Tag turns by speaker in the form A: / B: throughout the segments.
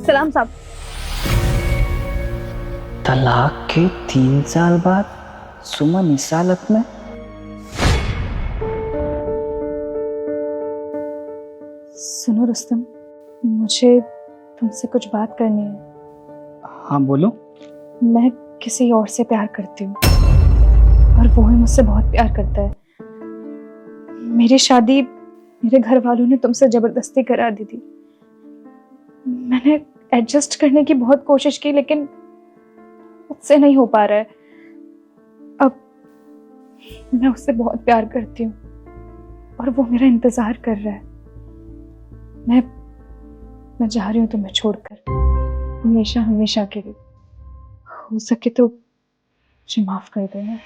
A: सलाम साहब।
B: तलाक के 3 साल बाद सुमन इस हालत में?
A: सुनो रुस्तम, मुझे तुमसे कुछ बात करनी है।
B: हाँ बोलो।
A: मैं किसी और से प्यार करती हूँ और वो भी मुझसे बहुत प्यार करता है। मेरी शादी मेरे घर वालों ने तुमसे जबरदस्ती करा दी थी। मैंने एडजस्ट करने की बहुत कोशिश की लेकिन मुझसे नहीं हो पा रहा है। अब मैं उससे बहुत प्यार करती हूँ और वो मेरा इंतजार कर रहा है। मैं जा रही हूँ तुम्हें छोड़कर, हमेशा हमेशा के लिए। हो सके तो मुझे माफ कर देना।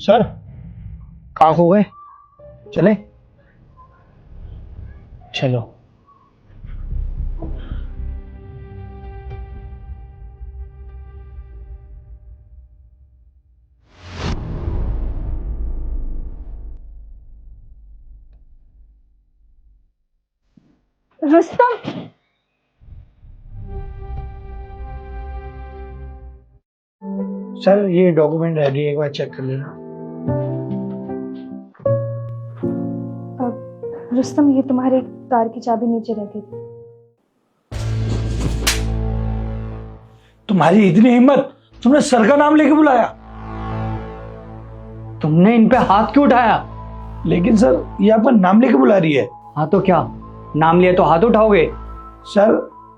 C: सर कहाँ हो गए? चले चलो।
A: रुस्तम,
C: सर ये डॉक्यूमेंट रेडी है, एक बार चेक कर लेना।
A: रुस्तम ये तुम्हारी कार की चाबी नीचे रह गई थी।
C: तुम्हारी इतनी हिम्मत, तुमने सर का नाम लेके बुलाया?
B: तुमने इन पे हाथ क्यों उठाया?
C: लेकिन सर ये आपका नाम लेके बुला रही है।
B: हाँ तो क्या, नाम लिया तो हाथ उठाओगे?
C: सर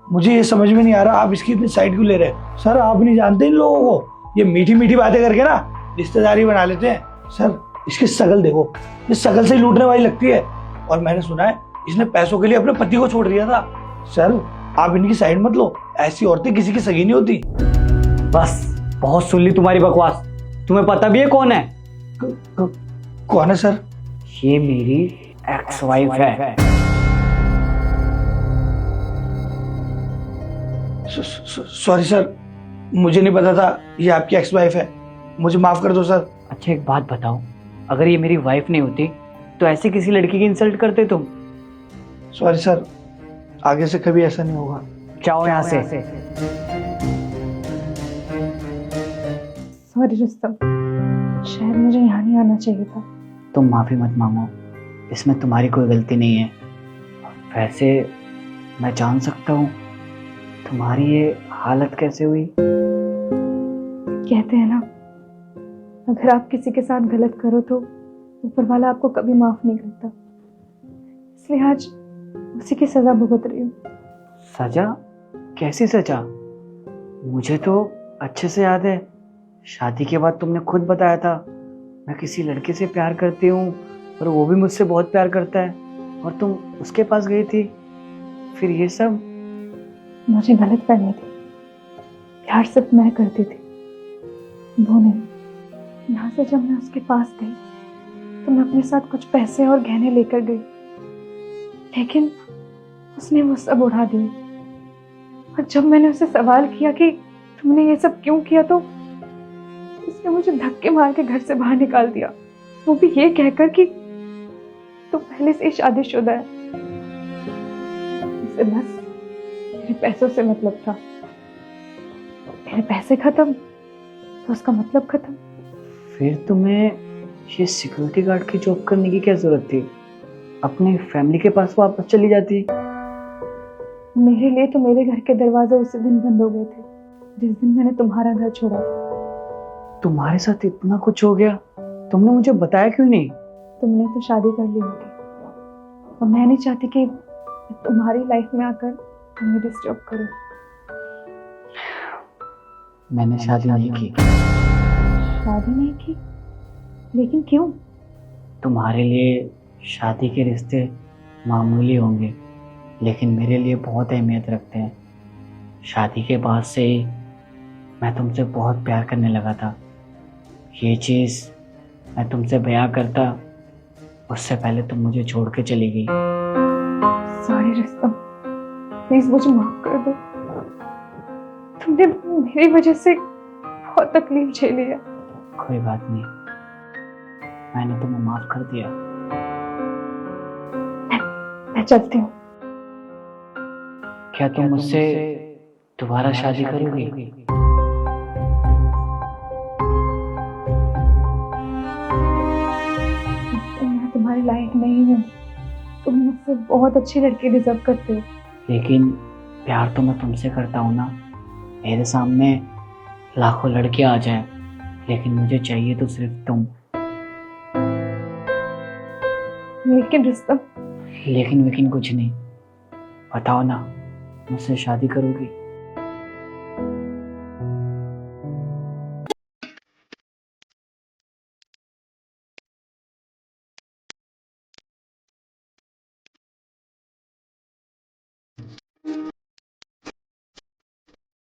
C: मुझे ये समझ में नहीं आ रहा आप इसकी इतनी साइड क्यों ले रहे हैं। सर आप नहीं जानते इन लोगों को, ये मीठी मीठी बातें करके ना रिश्तेदारी बना लेते हैं। सर इसकी शकल देखो, ये शकल से ही लूटने वाली लगती है। और मैंने सुना है इसने पैसों के लिए अपने पति को छोड़ दिया था। सर आप इनकी साइड मत लो, ऐसी औरतें किसी की सगी नहीं होती।
B: बस बहुत सुन ली तुम्हारी बकवास। तुम्हें पता भी है कौन है?
C: कौन है सर?
B: ये मेरी एक्स वाइफ है।
C: सॉरी सर, मुझे नहीं पता था ये आपकी एक्स वाइफ है, मुझे माफ कर दो सर।
B: अच्छा एक बात बताओ, अगर ये मेरी वाइफ नहीं होती तो ऐसे किसी लड़की की इंसल्ट करते तुम?
C: सॉरी सर, आगे से कभी ऐसा नहीं होगा।
B: जाओ यहाँ से।
A: सॉरी रुस्तम, शायद मुझे यहाँ नहीं आना चाहिए था।
B: तुम माफी मत मांगो, इसमें तुम्हारी कोई गलती नहीं है। वैसे मैं जान सकता हूँ तुम्हारी ये हालत कैसे हुई?
A: कहते हैं ना, अगर आप किसी के साथ गलत करो तो ऊपर वाला आपको कभी माफ नहीं करता। इसलिए आज उसी की सजा भुगत रही हूँ।
B: सजा? कैसी सजा? मुझे तो अच्छे से याद है, शादी के बाद तुमने खुद बताया था मैं किसी लड़के से प्यार करती हूँ और वो भी मुझसे बहुत प्यार करता है, और तुम उसके पास गई थी। फिर ये सब?
A: मुझे गलत करनी थी, प्यार सिर्फ मैं करती थी, वो नहीं। यहाँ से जब मैं उसके पास गई तो मैं अपने साथ कुछ पैसे और गहने लेकर गई, लेकिन उसने वो सब उड़ा दिए। और जब मैंने उसे सवाल किया कि तुमने ये सब क्यों किया, तो उसने मुझे धक्के मार के घर से बाहर निकाल दिया, वो भी ये कहकर कि तू पहले से ही शादीशुदा है। उसे बस मेरे पैसों से मतलब था, मेरे पैसे खत्म तो उसका मतलब खत्म।
B: फिर तुम्हें ये सिक्योरिटी गार्ड की जॉब करने की क्या जरूरत थी? अपनी फैमिली के पास वापस चली जाती।
A: मेरे लिए तो मेरे घर के दरवाजे उसी दिन बंद हो गए थे जिस दिन मैंने तुम्हारा घर छोड़ा था।
B: तुम्हारे साथ इतना कुछ हो गया, तुमने मुझे बताया क्यों नहीं?
A: तुमने तो शादी कर ली होगी और मैं नहीं चाहती कि तुम्हारी लाइफ में आकर तुम्हें डिस्टर्ब करूं।
B: मैंने शादी नहीं की।
A: शादी नहीं की? लेकिन क्यों?
B: तुम्हारे लिए शादी के रिश्ते मामूली होंगे, लेकिन मेरे लिए बहुत अहमियत रखते हैं। शादी के बाद से ही मैं तुमसे बहुत प्यार करने लगा था। ये चीज़ मैं तुमसे बयां करता, उससे पहले तुम मुझे छोड़ के चली गई।
A: सॉरी रुस्तम, प्लीज मुझे माफ कर दो। तुमने मेरी वजह से बहुत तकलीफ झेली है।
B: कोई बात नहीं, मैंने तुम्हें माफ कर दिया।
A: मैं चलती हूँ।
B: क्या तुम मुझसे दोबारा शादी करोगी?
A: मैं तुम्हारे लायक नहीं हूँ। तुम मुझसे बहुत अच्छी लड़की डिजर्व करते हो।
B: लेकिन प्यार तो मैं तुमसे करता हूँ ना। मेरे सामने लाखों लड़कियां आ जाएं, लेकिन मुझे चाहिए तो सिर्फ तुम।
A: लेकिन रुस्तम,
B: लेकिन कुछ नहीं। बताओ ना, मुझसे शादी करोगी?